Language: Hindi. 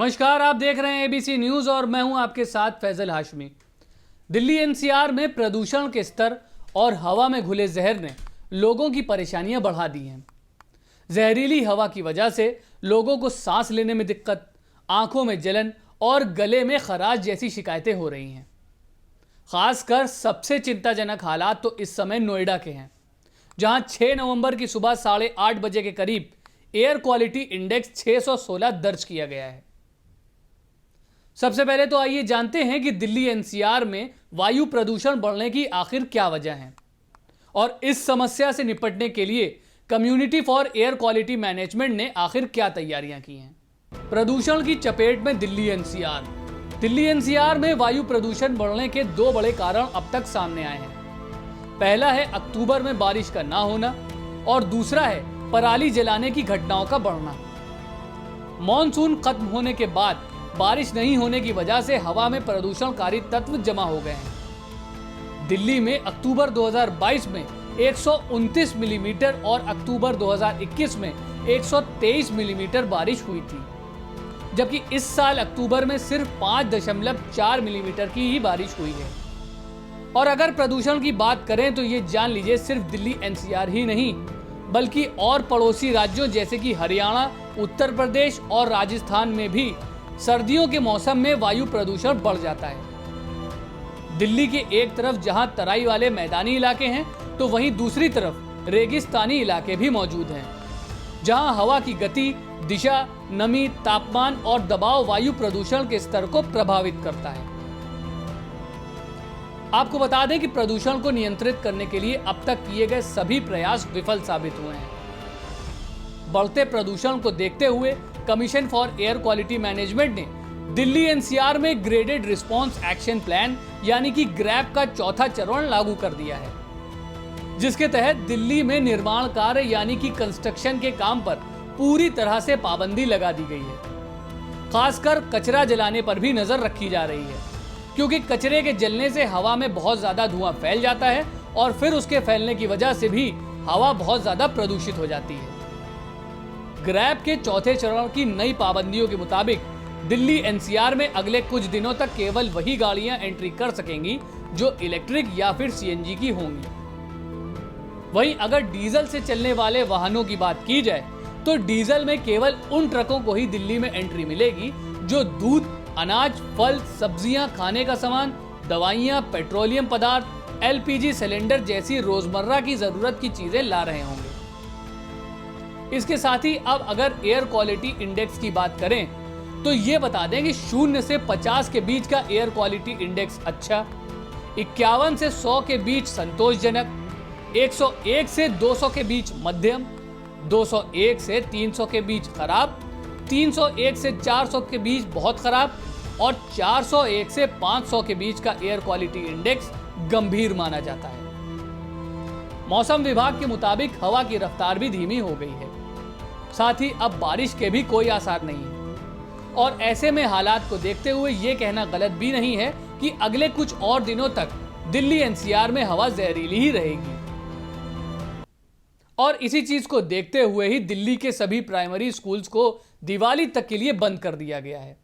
नमस्कार, आप देख रहे हैं एबीसी न्यूज और मैं हूं आपके साथ फैजल हाशमी। दिल्ली एनसीआर में प्रदूषण के स्तर और हवा में घुले जहर ने लोगों की परेशानियां बढ़ा दी हैं। जहरीली हवा की वजह से लोगों को सांस लेने में दिक्कत, आंखों में जलन और गले में खराश जैसी शिकायतें हो रही हैं। खासकर सबसे चिंताजनक हालात तो इस समय नोएडा के हैं, जहां 6 नवंबर की सुबह 8:30 बजे के करीब एयर क्वालिटी इंडेक्स 616 दर्ज किया गया है। सबसे पहले तो आइए जानते हैं कि दिल्ली एनसीआर में वायु प्रदूषण बढ़ने की आखिर क्या वजह है और इस समस्या से निपटने के लिए community for air quality management ने आखिर क्या तैयारियां की हैं। प्रदूषण की चपेट में दिल्ली एनसीआर में वायु प्रदूषण बढ़ने के दो बड़े कारण अब तक सामने आए हैं। पहला है अक्टूबर में बारिश का ना होना और दूसरा है पराली जलाने की घटनाओं का बढ़ना। मॉनसून खत्म होने के बाद बारिश नहीं होने की वजह से हवा में प्रदूषणकारी तत्व जमा हो गए हैं। दिल्ली में अक्टूबर 2022 में 129 मिलीमीटर और अक्टूबर 2021 में 123 मिलीमीटर बारिश हुई थी, जबकि इस साल अक्टूबर में सिर्फ 5.4 मिलीमीटर की ही बारिश हुई है। और अगर प्रदूषण की बात करें तो ये जान लीजिए सिर्फ दिल्ली एनसीआर ही नहीं, बल्कि और पड़ोसी राज्यों जैसे कि हरियाणा, उत्तर प्रदेश और राजस्थान में भी सर्दियों के मौसम में वायु प्रदूषण बढ़ जाता है। दिल्ली के एक तरफ जहां तराई वाले मैदानी इलाके हैं, तो वहीं दूसरी तरफ रेगिस्तानी इलाके भी मौजूद हैं, जहां हवा की गति, दिशा, नमी, तापमान और दबाव वायु प्रदूषण के स्तर को प्रभावित करता है। आपको बता दें कि प्रदूषण को नियंत्रित करने के लिए अब तक किए गए सभी प्रयास विफल साबित हुए हैं। बढ़ते प्रदूषण को देखते हुए commission for air quality management ने दिल्ली एनसीआर में ग्रेडेड रिस्पांस एक्शन प्लान यानी कि ग्रैप का चौथा चरण लागू कर दिया है, जिसके तहत दिल्ली में निर्माण कार्य यानी कि कंस्ट्रक्शन के काम पर पूरी तरह से पाबंदी लगा दी गई है। खासकर कचरा जलाने पर भी नजर रखी जा रही है, क्योंकि कचरे के जलने से हवा में बहुत ज्यादा धुआं फैल जाता है और फिर उसके फैलने की वजह से भी हवा बहुत ज्यादा प्रदूषित हो जाती है। ग्रैप के चौथे चरण की नई पाबंदियों के मुताबिक दिल्ली एनसीआर में अगले कुछ दिनों तक केवल वही गाड़ियां एंट्री कर सकेंगी जो इलेक्ट्रिक या फिर सीएनजी की होंगी। वहीं अगर डीजल से चलने वाले वाहनों की बात की जाए तो डीजल में केवल उन ट्रकों को ही दिल्ली में एंट्री मिलेगी जो दूध, अनाज, फल, सब्जियां, खाने का सामान, दवाइयां, पेट्रोलियम पदार्थ, एलपीजी सिलेंडर जैसी रोजमर्रा की जरूरत की चीजें ला रहे होंगे। इसके साथ ही अब अगर एयर क्वालिटी इंडेक्स की बात करें तो ये बता दें कि 0 से 50 के बीच का एयर क्वालिटी इंडेक्स अच्छा, 51 से 100 के बीच संतोषजनक, 101 से 200 के बीच मध्यम, 201 से 300 के बीच खराब, 301 से 400 के बीच बहुत खराब और 401 से 500 के बीच का एयर क्वालिटी इंडेक्स गंभीर माना जाता है। मौसम विभाग के मुताबिक हवा की रफ्तार भी धीमी हो गई है, साथ ही अब बारिश के भी कोई आसार नहीं है। और ऐसे में हालात को देखते हुए ये कहना गलत भी नहीं है कि अगले कुछ और दिनों तक दिल्ली एनसीआर में हवा जहरीली ही रहेगी। और इसी चीज को देखते हुए ही दिल्ली के सभी प्राइमरी स्कूल्स को दिवाली तक के लिए बंद कर दिया गया है।